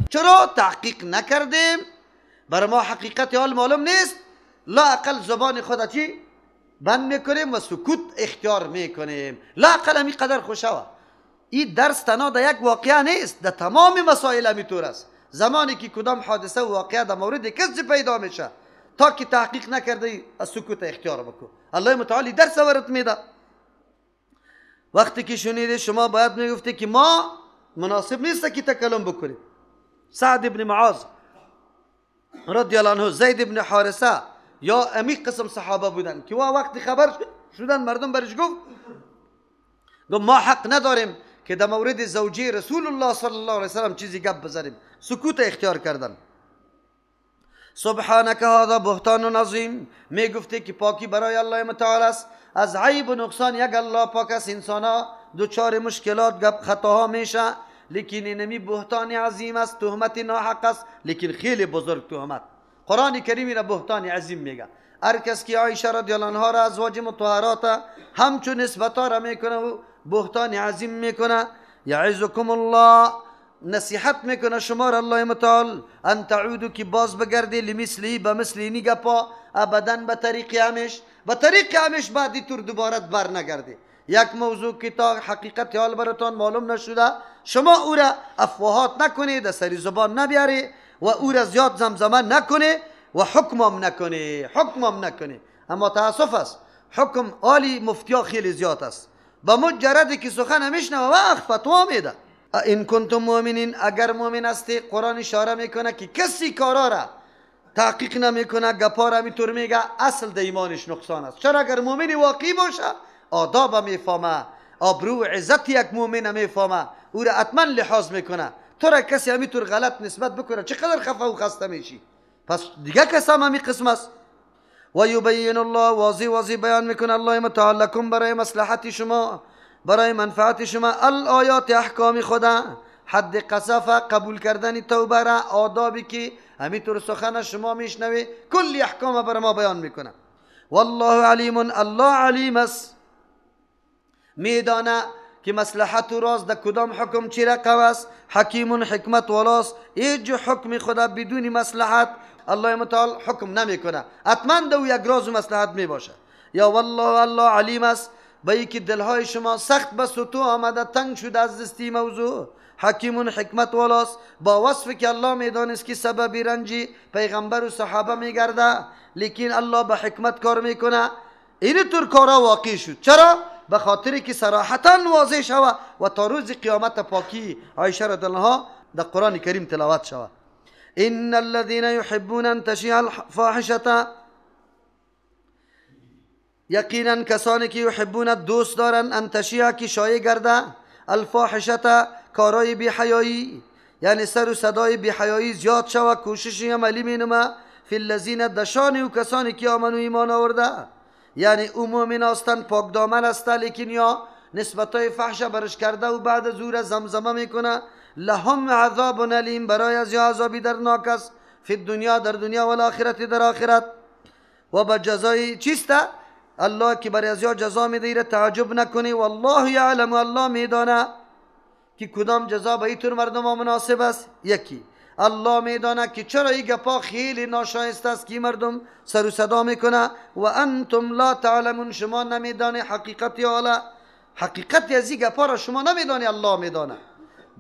چرا تحقیق نکردیم؟ بر ما حقیقت حال معلوم نیست، لا اقل زبان خود چی بند میکنیم و سکوت اختیار میکنیم. لا اقل همی قدر خوشا. این درس تنها در یک واقعه نیست، در تمام مسائل همیطور است. زمانی که کدام حادثه و واقعه در مورد کسی پیدا میشه، تا که تحقیق نکرده از سکوت اختیار بکن. الله متعالی درس ورت میده. وقتی که شنیده شما باید میگفتی که ما مناسب نیست که تکلم بکنیم. سعد ابن معاذ رضی الله عنه، زید ابن حارثه یا امی قسم صحابه بودن که وقتی خبر شدن مردم برش گفت ما حق نداریم که در مورد زوجه رسول الله صلی الله علیه وسلم چیزی گپ بزنیم. سکوت اختیار کردن. سبحانك هذا بهتان عظیم، می گفته که پاکی برای الله متعال است. از عیب و نقصان یک الله پاک است. انسانا دوچار مشکلات گپ خطاها میشه، لیکن اینمی بهتان عظیم است. تهمت ناحق است لیکن خیلی بزرگ تهمت. قرآن کریم را بهتان عظیم میگه. هر کس که عایشه رضی الله عنها را ازواج مطهرات همچون نسبتا را میکنه و بهتان عظیم میکنه. یعظکم الله، نصیحت میکنه شما را الله متعال، ان تعودو که باز بگردی لمثلی، به مثل اینی گپا، ابدا به طریق همیش، به طریق همیش بعدی طور دوباره بر نگردی. یک موضوع که تا حقیقت حال براتان معلوم نشده شما او را افواهات نکنی، در سری زبان نبیاری و او را زیاد زمزمه نکنی و حکمم نکنی. اما تاسف است حکم آلی مفتیا خیلی زیاد است. با مجردی که سخن میشنوه وقت فتوا میده. این کنتم مؤمنین، اگر مؤمن هستی، قرآن اشاره میکنه که کسی کارا را تحقیق نمیکنه، گپا را میطور میگه، اصل در ایمانش نقصان است. چرا اگر مؤمن واقعی باشه آداب میفهمه، آبرو و عزت یک مؤمن میفهمه، او را حتما لحاظ میکنه. تو را کسی همینطور غلط نسبت بکنه چقدر خفه و خسته میشی. پس دیگه کس هم همین قسم است. و یبین الله، واضح بیان میکنه الله متعال لکم، برای مصلحت شما، برای منفعت شما، الآیات احکام خدا، حد قصف، قبول کردن توبه را، آدابی که همینطور سخن شما میشنوی، کلی احکام برای ما بیان میکنه. والله علیم، الله علیم است، میدانه که مصلحت و راز در کدام حکم چی رقم است. حکیم، حکمت والاست، ایج حکم خدا بدون مصلحت الله متعال حکم نمیکنه، حتما دو یک راز و مصلحت میباشه. یا والله الله علیم است، با اینکه دلهای شما سخت به سطوح آمده، تنگ شده از دستی موضوع. حکیم، حکمت والاست، با وصف که الله میدانست که سبب رنجی پیغمبر و صحابه میگرده، لیکن الله به حکمت کار میکنه. این طور کارا واقع شد. چرا؟ به خاطری که صراحتا واضح شوه و تا روز قیامت پاکی عایشه رضی الله عنها در قرآن کریم تلاوت شوه. ان الذين يحبون ان تشيع الفاحشه، یقینا کسانی که یحبون دوست دارن ان تشیع که شایع گرده، الفاحشه کارای بی حیایی، یعنی سر و صدای بی حیایی زیاد شوه، کوششی عملی مینما فی الذین، دشانی و کسانی که آمنو ایمان آورده، یعنی او مؤمن هستند، پاک دامن هستند، لیکن یا نسبتای فحشه برش کرده و بعد زور زمزمه میکنه. لهم عذاب علیم، برای از یا عذابی درناک است، فی دنیا در دنیا و الاخرت در آخرت. و با جزای چیسته الله که برای از یا جزا میده، تعجب نکنی. والله یعلم، الله میدانه که کدام جزا به اینطور مردم مناسب است. یکی الله میدانه که چرا این گپا خیلی ناشایسته است که مردم سر و صدا میکنه. و انتم لا تعلمون، شما نمیدانی حقیقتی حالا، حقیقتی از این گپا را شما نمیدانی، الله میدانه.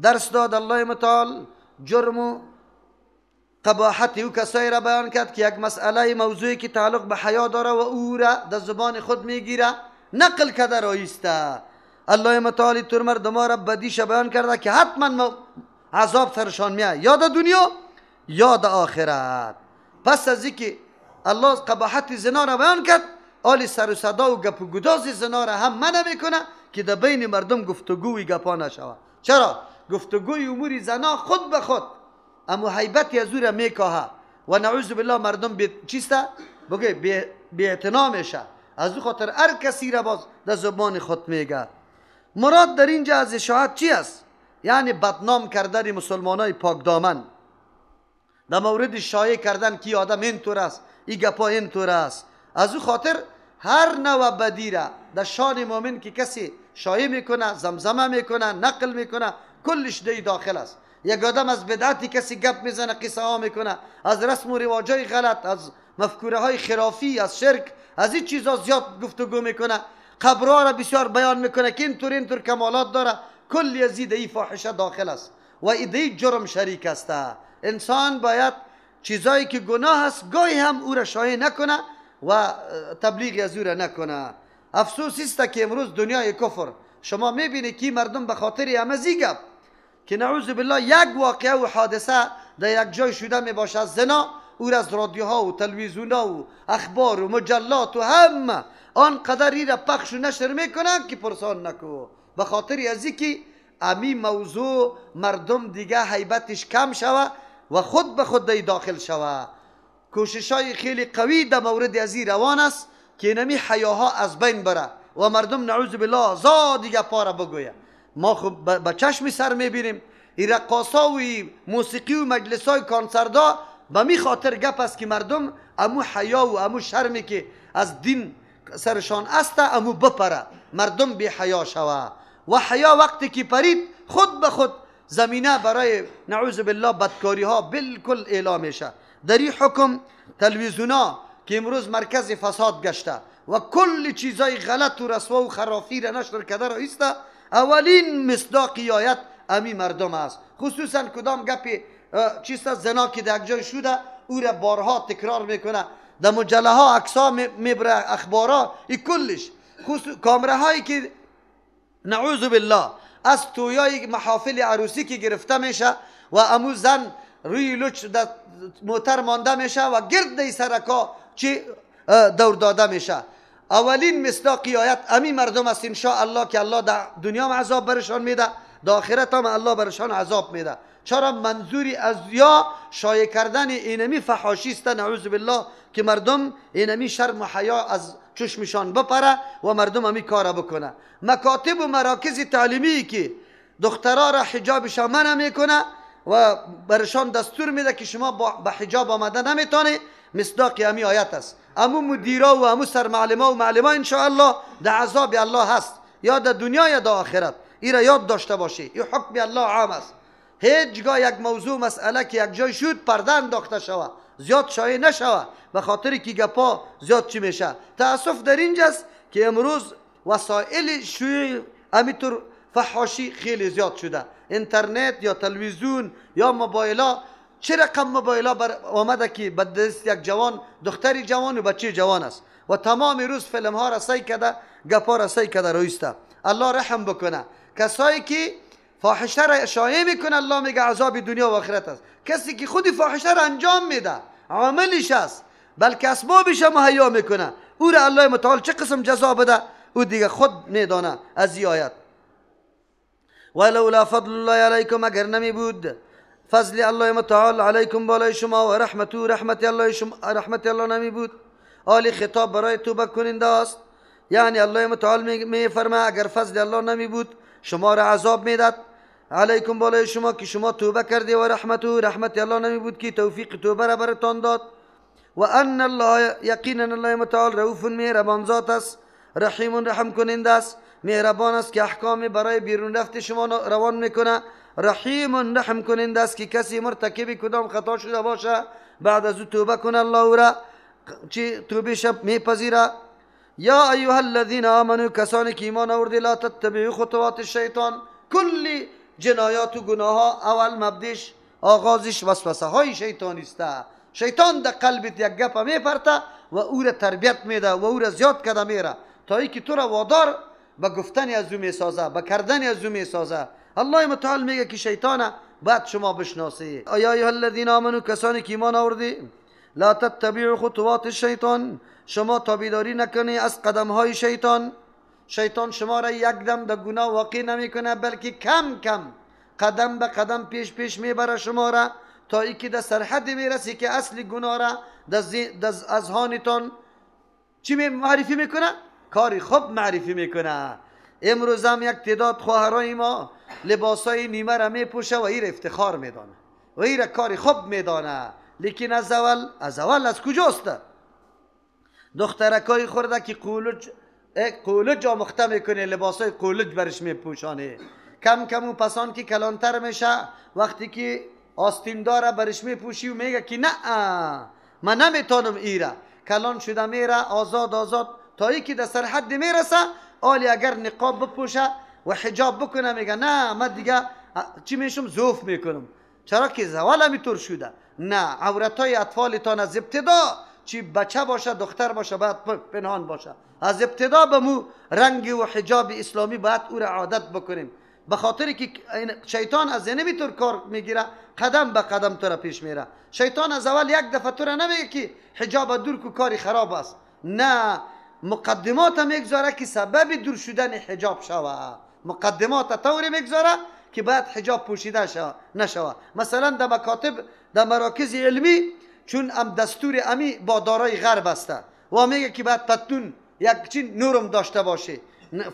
درس داد الله متعال جرم و قباحت او کسایی را بیان کرد که یک مسئله موضوعی که تعلق به حیا داره و او را در زبان خود میگیره نقل کرده رایسته. الله متعال طور مردم را بدیش بیان کرده که حتما عذاب سرشان میاد، یا در دنیا یا در آخرت. پس از اینکه الله قباحت زنا را بیان کرد، آل سر و صدا و گپ و گداز زنا را هم منع میکنه که در بین مردم گفتگوی گپا نشود. چرا؟ گفتگوی امور زنا خود به خود اما حیبتی از او را میکاهه و نعوذ بالله مردم چیسته بگه بی اعتنا میشه. از او خاطر هر کسی را باز در زبان خود میگه. مراد در اینجا از اشاعت چی است؟ یعنی بدنام کردن مسلمانای پاک دامن، در مورد شایع کردن که آدم اینطور است، این گپا اینطور است. از او خاطر هر نوع بدی را در شان مؤمن که کسی شایع میکنه، زمزمه میکنه، نقل میکنه، کلش دی داخل است. یک آدم از بدعتی کسی گپ میزنه، قصه ها میکنه، از رسم و رواج های غلط، از مفکوره های خرافی، از شرک، از این چیزا زیاد گفتگو میکنه، قبرها را بسیار بیان میکنه که اینطور کمالات داره، کلی از این فاحشه داخل است و این جرم شریک است. انسان باید چیزایی که گناه است گاهی هم او را شایع نکنه و تبلیغ از او را نکنه. افسوس است که امروز دنیای کفر شما میبینید که مردم به خاطر همزی گپ که نعوذ بالله یک واقعه و حادثه در یک جای شده میباشه زنا، او را از رادیوها و تلویزیونها و اخبار و مجلات و همه آنقدر ای را پخش و نشر میکنن که پرسان نکو. به خاطر ازی که امی موضوع مردم دیگه حیبتش کم شوه و خود به خود داخل شوه. کوشش های خیلی قوی در مورد ازی روان است که نمی حیاها از بین بره و مردم نعوذ بالله زا دیگه پاره بگویه. ما خب به چشم سر میبینیم این رقاصا و موسیقی و مجلس های کانسردا به می خاطر گپ است که مردم امو حیا و امو شرمی که از دین سرشان است امو بپره، مردم بی حیا شوه و حیا وقتی که پرید خود به خود زمینه برای نعوذ بالله بدکاری ها بالکل اعلام میشه. در این حکم تلویزیونا که امروز مرکز فساد گشته و کل چیزای غلط و رسوا و خرافی را نشر کرده را است، اولین مصداقی آیت امی مردم است. خصوصا کدام گپی چیست زنا که در جای شده او را بارها تکرار میکنه، در مجله ها عکس‌ها میبره، اخبارها ای کلش، کامره هایی که نعوذ بالله از تویای محافل عروسی که گرفته میشه و امو زن روی لچ در موتر مانده میشه و گرد سرکا چی دور داده میشه. اولین مصداقی آیت امی مردم است انشاءالله که الله در دنیا عذاب برشان میده، در آخرت هم الله برشان عذاب میده. چرا؟ منظوری از یا شایع کردن اینمی فحاشی است نعوذ بالله که مردم اینمی شرم و حیا از چشمشان بپره و مردم همی کار بکنه. مکاتب و مراکز تعلیمی که دخترها را حجابشان منع میکنه و برشان دستور میده که شما با حجاب آمده نمیتونه، مصداق همی آیت است. امو مدیرا و امو سرمعلما و معلما انشاءالله در عذاب الله هست، یا در دنیا یا در آخرت. این را یاد داشته باشی، این حکم الله عام است. هیچگاه یک موضوع مسئله که یک جای شد پرده انداخته شوه، زیاد شایع نشوه، به خاطر که گپا زیاد چی میشه. تاسف در اینجاست که امروز وسایل شیوع همینطور فحاشی خیلی زیاد شده، اینترنت یا تلویزیون یا موبایلا. چه رقم موبایلا آمده که به دست یک جوان، دختری جوان و بچه جوان است و تمام روز فیلم ها را سعی کرده، گپا را سعی کرده رویسته. الله رحم بکنه. کسایی که فاحشه را شایع میکنه الله میگه عذاب دنیا و آخرت است. کسی که خودی فاحشه را انجام میده عاملش است بلکه اسبابش هم مهیا میکنه، او را الله متعال چه قسم جزا بده او دیگه خود میدانه. از این آیت ولولا فضل الله علیکم، اگر نمی بود فضل الله متعال علیکم بالای شما و رحمت الله نمی بود. آلی خطاب برای توبه کننده است، یعنی الله متعال می فرمه اگر فضل الله نمی بود شما را عذاب میداد علیکم بالای شما که شما توبه کردی و رحمت الله نمی بود که توفیق توبه را برتان داد. و ان الله یقینا الله متعال رؤوف مهربان ذات است، رحیم رحم کننده است، مهربان است که احکام برای بیرون رفت شما روان میکنه، رحیم رحم کننده است که کسی مرتکب کدام خطا شده باشه بعد از او توبه کنه الله او را چی توبه شب میپذیره. یا ایها الذین آمنوا، کسانی که ایمان آورده، لا تتبعوا خطوات الشیطان، کلی جنایات و گناه ها اول مبدیش آغازش وسوسه های شیطانی است. شیطان در قلبت یک گپ میپرته و او را تربیت میده و او را زیاد کرده میره تا ای که تو را وادار به گفتن از او میسازه، به کردن از او میسازه. الله متعال میگه که شیطان بعد شما بشناسی. یا ایها الذین آمنوا، کسانی که ایمان آوردی، لا تتبعوا خطوات الشیطان، شما تابعداری نکنی از قدم های شیطان. شیطان شما را یک دم در گناه واقع نمیکنه بلکه کم کم قدم به قدم پیش میبره شما را تا ای که در سرحد میرسی که اصل گناه را در اذهانتان چی معرفی میکنه؟ کاری خوب معرفی میکنه. امروز هم یک تعداد خواهرای ما لباسای نیمه را میپوشه و این افتخار میدانه و این کاری خوب میدانه، لیکن از اول از کجاست؟ دخترکای خورده که قولج آمخته میکنه، لباسای قولج برش میپوشانه. کم کم و پسان که کلانتر میشه وقتی که آستین داره برش میپوشی و میگه که نه من نمیتونم ایره، کلان شده میره آزاد تا ای که در سرحد میرسه آلی اگر نقاب بپوشه و حجاب بکنه میگه نه من دیگه چی میشم زوف میکنم. چرا که زوال همیطور شده؟ نه، عورتای اطفالتان از ابتدا چی بچه باشه دختر باشه باید پنهان باشه، از ابتدا به مو رنگ و حجاب اسلامی باید او را عادت بکنیم، به خاطری که شیطان از نمیطور کار میگیره، قدم به قدم تو را پیش میره. شیطان از اول یک دفعه تو را نمیگه که حجاب دور کو کاری خراب است، نه، مقدمات میگذاره که سبب دور شدن حجاب شوه، مقدمات طوری میگذاره که باید حجاب پوشیده نشوه. مثلا در مکاتب در مراکز علمی چون دستور امی با دارای غرب است و میگه که باید پتون یک چین نورم داشته باشه،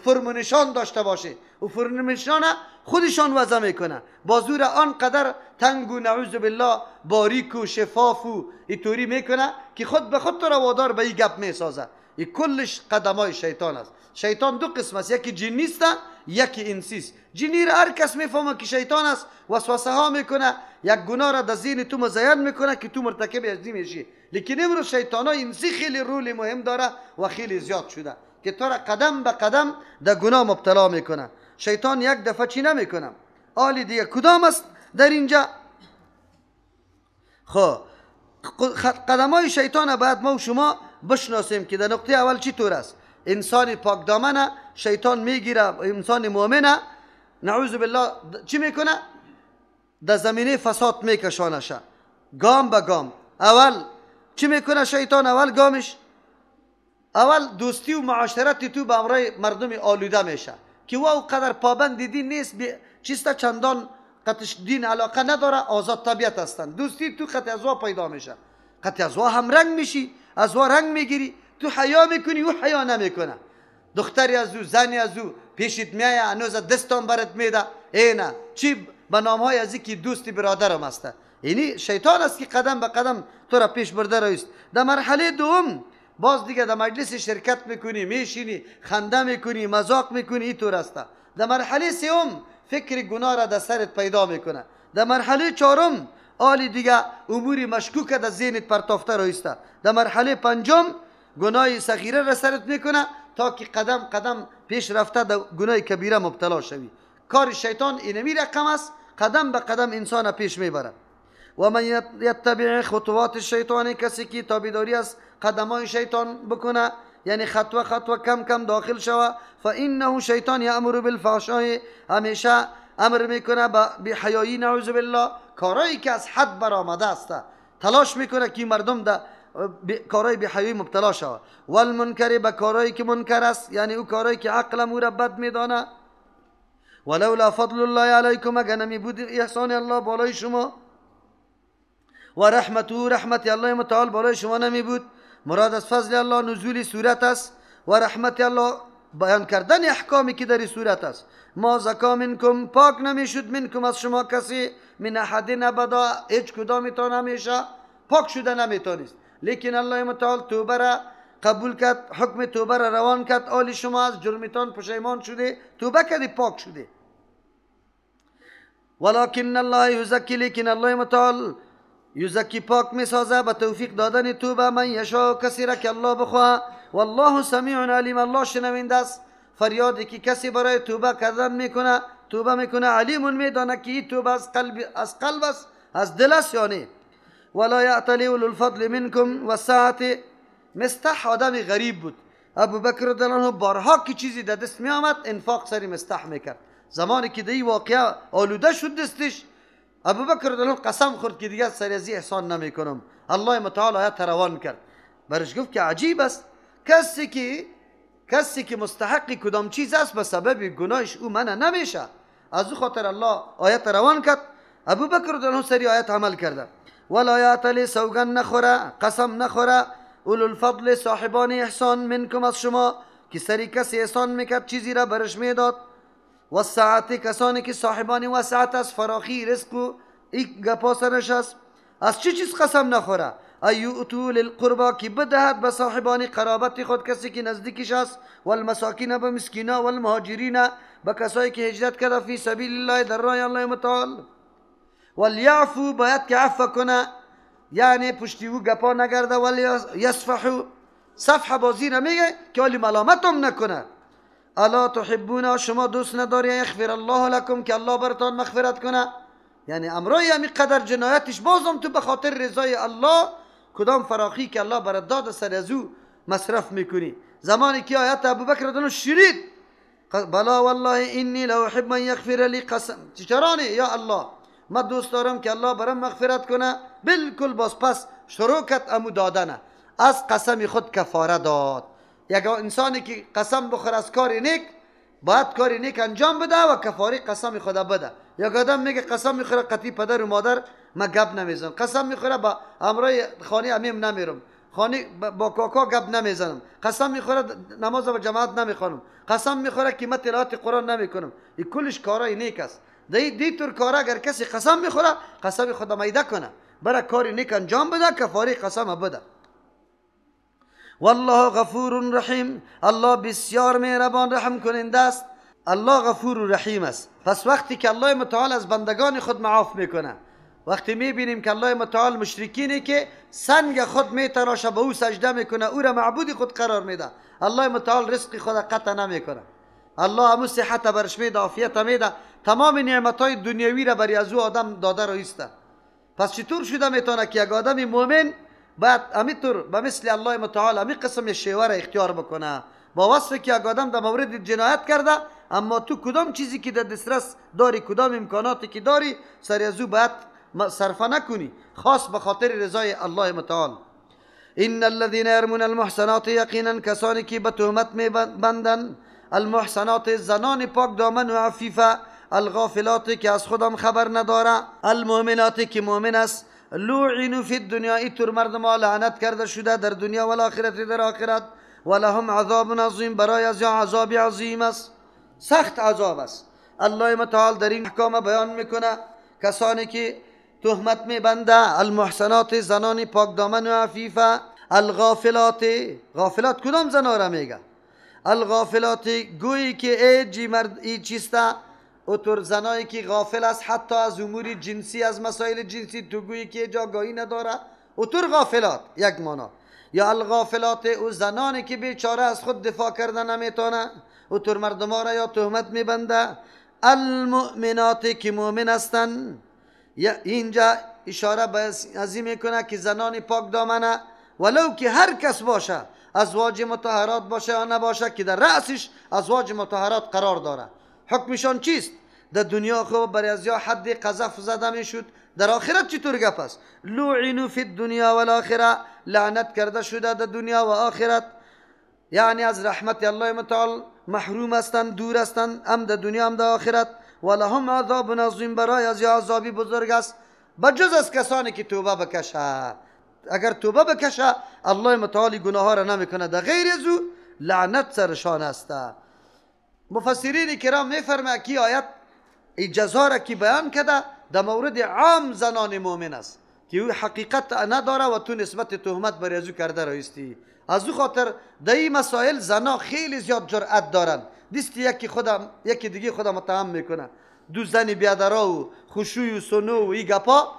فرم و نشان داشته باشه و فرم و نشان خودشان وضع میکنه، بازور آنقدر تنگ و نعوذ بالله باریک و شفاف و اینطوری میکنه که خود به خود تو را وادار به این گپ میسازه. این کلش قدمای شیطان است. شیطان دو قسم است، یکی جنی است یکی انسی است. جنی را هر کس میفهمه که شیطان است، وسوسه ها میکنه، یک گناه را در ذهن تو مزین میکنه که تو مرتکب از این میشی. لیکن امروز شیطان های انسی خیلی رول مهم داره و خیلی زیاد شده که تو را قدم به قدم در گناه مبتلا میکنه. شیطان یک دفعه چی نمیکنه. آلی دیگه کدام است در اینجا؟ خب قدم های شیطان باید ما و شما بشناسیم که در نقطه اول چی طور است. انسان پاک دامنه شیطان میگیره، انسان مؤمنه نعوذ بالله چی میکنه؟ در زمینه فساد میکشانشه گام به گام. اول چی میکنه شیطان؟ اول گامش اول دوستی و معاشرت تو به امرای مردم آلوده میشه که او قدر پابند دین نیست، چیستا چندان قطش دین علاقه نداره، آزاد طبیعت هستند. دوستی تو خط ازوا پیدا میشه، خط ازوا هم رنگ میشی، ازوا رنگ میگیری، تو حیا میکنی او حیا نمیکنه. دختری از او زنی از او پیشت میایه هنوز دستان برات میده، اینا چی به نام های از که دوستی برادرم است. یعنی شیطان است که قدم به قدم تو را پیش برده رایست. در مرحله دوم باز دیگه در مجلس شرکت میکنی، میشینی، خنده میکنی، مذاق میکنی، اینطور است. در مرحله سوم فکر گناه را در سرت پیدا میکنه. در مرحله چهارم آلی دیگه امور مشکوک در ذهنت پرتافته رایست. در مرحله پنجم گناه صغیره را سرت میکنه تا که قدم قدم پیش رفته در گناه کبیره مبتلا شوی. کار شیطان اینمی رقم است، قدم به قدم انسان پیش میبره. و من یتبع خطوات الشیطان، کسی که تابعداری از قدمای شیطان بکنه، یعنی خطوه خطوه کم کم داخل شوه، فانه شیطان یامر بالفحشاء، همیشه امر میکنه به حیایی نعوذ بالله، کارایی که از حد برآمده است تلاش میکنه که مردم در کارای بی حیایی مبتلا شوه. والمنکر، به کارایی که منکر است، یعنی او کارایی که عقل مو را بد میدانه. ولولا فضل الله علیکم، اگر نمی بود احسان الله بالای شما، و رحمته، رحمت الله متعال بالای شما نمی بود. مراد از فضل الله نزول سورت است و رحمت الله بیان کردن احکامی که در سورت است. ما زکا منکم، پاک نمیشد منکم از شما کسی، من احد ابدا، هیچ کدامتان همیشه پاک شده نمیتونست. لیکن الله متعال توبه را قبول کرد، حکم توبه را روان کرد، آل شما از جرمتان پشیمان شده، توبه کردی پاک شده. ولکن الله یزکی، لیکن الله متعال یزکی پاک میسازه به توفیق دادن توبه من یشاء، کسی را که الله بخواه. والله سمیع علیم، الله شنونده است فریادی که کسی برای توبه کردن میکنه، توبه میکنه، علیم میدانه که این توبه از قلب است، از دل است یا نه. ولا یعتلی اولو الفضل منکم والسعة، مستح آدم غریب بود. ابو بکر رضی الله عنه بارها که چیزی در دست می آمد انفاق سری مستح میکرد. زمانی که دی واقعا آلوده شد دستش، ابو بکر رضی الله عنه قسم خورد که دیگه سری از احسان نمیکنم. الله متعال آیت روان کرد، برش گفت که عجیب است، کسی که مستحق کدام چیز است به سبب گناهش او منع نمیشه. از او خاطر الله آیت روان کرد. ابو بکر رضی الله عنه سری آیت عمل کرده. ولا یعتلی، سوگن نخوره، قسم نخوره، اولو الفضل، صاحبان احسان منکم از شما، که سری کسی احسان میکرد چیزی را برش میداد، و ساعت، کسانی که صاحبان وسعت است، فراخی رزق و این گپا سرش است. از چه چیز قسم نخوره؟ ایؤتوا للقربا، که بدهد به صاحبان قرابت خود، کسی که نزدیکش است، والمساکین، به مسکینا، والمهاجرین، به کسایی که هجرت کرده فی سبیل الله در راه الله متعال. ولیعفو باید که عفو کنه، یعنی پشتی او گپا نگرده. ولیصفحو صفحه بازی نمیگه که ولی ملامت هم نکنه. الا تحبون شما دوست نداری یغفر الله لكم که الله برتان مغفرت کنه؟ یعنی امرای همی قدر جنایتش بازم تو به خاطر رضای الله کدام فراخی که الله برات داد سر از او مصرف میکنی. زمانی که آیت ابوبکر رضی الله شرید بلا والله انی لا احب من یغفر لی قسم چرانی یا الله من دوست دارم که الله برام مغفرت کنه. بالکل باز پس شروع کرد امو دادنه، از قسم خود کفاره داد. یک انسانی که قسم بخور از کار نیک باید کار نیک انجام بده و کفاره قسم خود بده. یک آدم میگه قسم میخوره قطعی پدر و مادر من گپ نمیزنم، قسم میخوره با امرای خانه امیم نمیرم، خانه با کاکا گپ نمیزنم، قسم میخوره نماز با جماعت نمیخوانم، قسم میخوره که من تلاوت قرآن نمیکنم. این کلش کارای نیک است. دی طور کارا اگر کسی قسم میخوره قسم خود میده کنه، برای کار نیک انجام بده، کفاره قسم بده. والله غفور رحیم، الله بسیار مهربان رحم کننده است. الله غفور و رحیم است. پس وقتی که الله متعال از بندگان خود معاف میکنه، وقتی میبینیم که الله متعال مشرکینی که سنگ خود میتراشه به او سجده میکنه، او را معبود خود قرار میده، الله متعال رزق خود قطع نمیکنه. الله همو صحت برش میده، عافیت میده، تمام نعمتهای دنیوی را بر از او آدم داده رایسته. پس چطور شده میتونه که یک آدم مؤمن باید همینطور به مثل الله متعال همین قسم شیوه را اختیار بکنه، با وصفی که یک آدم در مورد جنایت کرده اما تو کدام چیزی که در دسترس داری، کدام امکاناتی که داری سر از او باید صرف نکنی، خاص به خاطر رضای الله متعال. ان الذين يرمون المحصنات، یقینا کسانی که به تهمت میبندن المحصنات زنان پاک دامن و عفیفه، الغافلات که از خودم خبر نداره، المؤمنات که مؤمن است، لعنوا فی الدنیا، اینطور مردم ها لعنت کرده شده در دنیا و آخرت در آخرت، ولهم عذاب عظیم، برای از عذاب عظیم است، سخت عذاب است. الله متعال در این احکام بیان میکنه کسانی که تهمت میبنده المحسنات زنان پاک دامن و عفیفه، الغافلات، غافلات کدام زنا را میگه؟ الغافلات گویی که ای چیسته اوتور زنایی که غافل است حتی از امور جنسی، از مسائل جنسی، تو گویی که جاگاهی نداره، اوتور غافلات یک مانا. یا الغافلات او زنانی که بیچاره از خود دفاع کردن نمیتونه، اوتور مردم را یا تهمت میبنده. المؤمنات که مؤمن هستن، اینجا اشاره به ازی میکنه که زنان پاک دامنه ولو که هر کس باشه، ازواج مطهرات باشه یا نباشه، که در رأسش ازواج مطهرات قرار داره، حکمشان چیست؟ در دنیا خوب برای از یا حد قذف زده میشد، در آخرت چطور گپ است؟ لعنوا فی الدنیا و الاخره، لعنت کرده شده در دنیا و آخرت، یعنی از رحمت الله متعال محروم هستند، دور هستند، هم در دنیا هم در آخرت. ولهم عذاب عظیم، برای از یا عذابی بزرگ است، بجز از کسانی که توبه بکشه. اگر توبه بکشه الله متعال گناه ها را نمیکنه، در غیر از او لعنت سرشان است. مفسرین کرام میفرمه که آیت جزا را که بیان کرده در مورد عام زنان مؤمن است که او حقیقت نداره و تو نسبت تهمت بر ازو کرده رایستی. از او خاطر در این مسائل زنا خیلی زیاد جرأت دارن، دیستی یکی دیگه خودم متهم میکنه، دو زنی بیادرا و خشوی و سنو و ای گپا،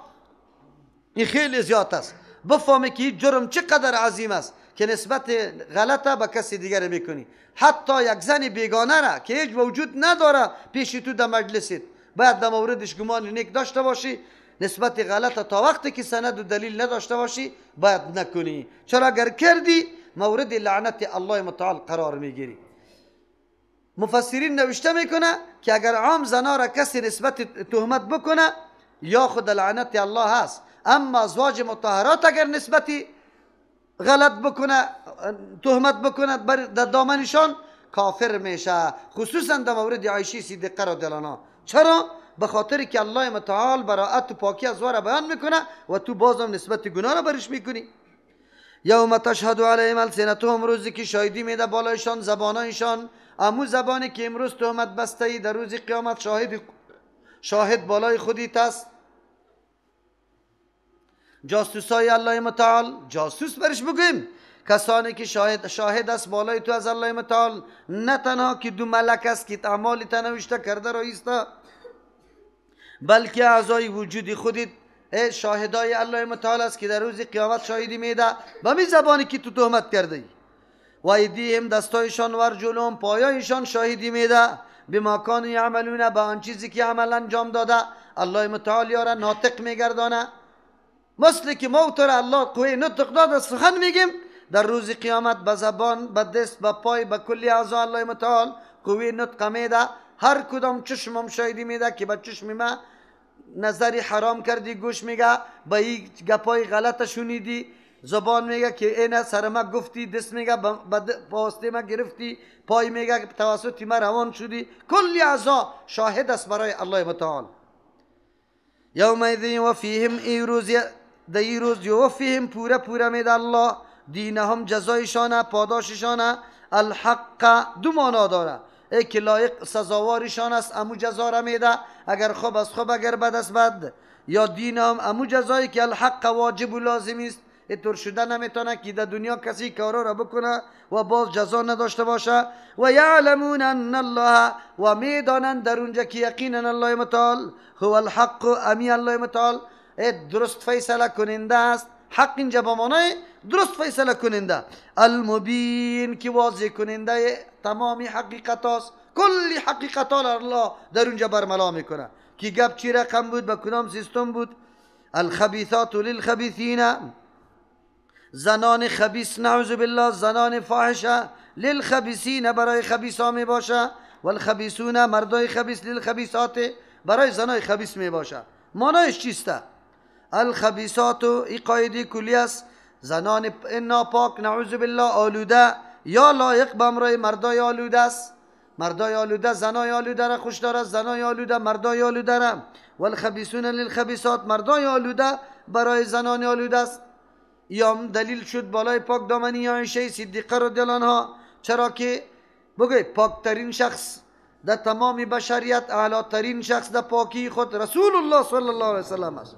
این خیلی زیاد است. بفهمی که این جرم چقدر عظیم است که نسبت غلطه به کسی دیگر میکنی. حتی یک زن بیگانه را که هیچ وجود نداره پیش تو در مجلست، باید در موردش گمان نیک داشته باشی، نسبت غلطه تا وقتی که سند و دلیل نداشته باشی باید نکنی، چرا اگر کردی مورد لعنت الله متعال قرار میگیری. مفسرین نوشته میکنه که اگر عام زنا را کسی نسبت تهمت بکنه یا خود لعنت الله هست، اما ازواج مطهرات اگر نسبتی غلط بکنه، تهمت بکنه در دامنشان، کافر میشه. خصوصا در مورد عایشه صدیقه رضی الله عنها. چرا؟ به خاطر که الله متعال براءت و پاکی از وارا بیان میکنه و تو بازم نسبت گناه را برش میکنی. یوم تشهد علیهم السنتهم، روزی که شاهدی میده بالایشان زبانایشان، امو زبانی که امروز تهمت بسته ای در روز قیامت شاهد بالای خودیت است. جاسوسای الله متعال، جاسوس برش بگویم کسانی که شاهد است بالای تو از الله متعال، نه تنها که دو ملک است که اعمال نوشته کرده رایسته، بلکه اعضای وجود خودت شاهدای الله متعال است که در روز قیامت شاهدی میده به می زبانی که تو تهمت کرده ای. و ایدیهم دستایشان و ارجلهم پایایشان شاهدی میده بما کانوا یعملون، به آن چیزی که عمل انجام داده. الله متعال یاره ناطق میگردانه، مثل که ما تو را الله قوه نطق داده سخن میگیم، در روز قیامت به زبان، به دست، به پای، به کلی اعضا الله متعال قوه نطق میده. هر کدام چشمم شاهدی میده که به چشم ما نظری حرام کردی، گوش میگه به این گپای غلط شنیدی، زبان میگه که اینه سر ما گفتی، دست میگه پاسته ما گرفتی، پای میگه که توسط ما روان شدی. کلی اعضا شاهد است برای الله متعال. یومئذ یوفیهم، ای روز یوفیهم پوره میده الله دینهم جزایشانه، پاداششانه، الحق دو معنا داره، ای که لایق سزاوارشان است امو جزا را میده، اگر خوب است خوب اگر بد است بد. یا دینهم امو جزایی که الحق واجب و لازمی است، اینطور شده نمیتونه که در دنیا کسی کارا را بکنه و باز جزا نداشته باشه. و یعلمون ان الله، و میدانند در اونجا که یقینا الله متعال هو الحق، امی الله متعال درست فیصله کننده است. حق اینجا به معنای درست فیصله کننده، المبین که واضح کننده تمامی حقیقت است. کلی حقیقت الله در اونجا برملا میکنه که گپ چی رقم بود، به کدام سیستم بود. الخبیثات للخبیثین، زنان خبیث نعوذ بالله، زنان فاحشه، للخبیثین برای خبیثا می باشه، والخبیثون مردای خبیث للخبیثات برای زنای خبیث می باشه. معنایش چیسته؟ الخبیثات این قاعده کلی است، زنان ناپاک نعوذ بالله آلوده یا لایق به امرای مردای آلوده است. مردای آلوده زنای آلوده را خوش داره، زنای آلوده مردای آلوده را. والخبیثون للخبیثات، مردای آلوده برای زنان آلوده است. یا دلیل شد بالای پاک دامنی عایشه صدیقه رضی الله عنها، چرا که بگوی پاکترین شخص در تمام بشریت، اعلی ترین شخص در پاکی خود رسول الله صلی الله علیه وسلم است.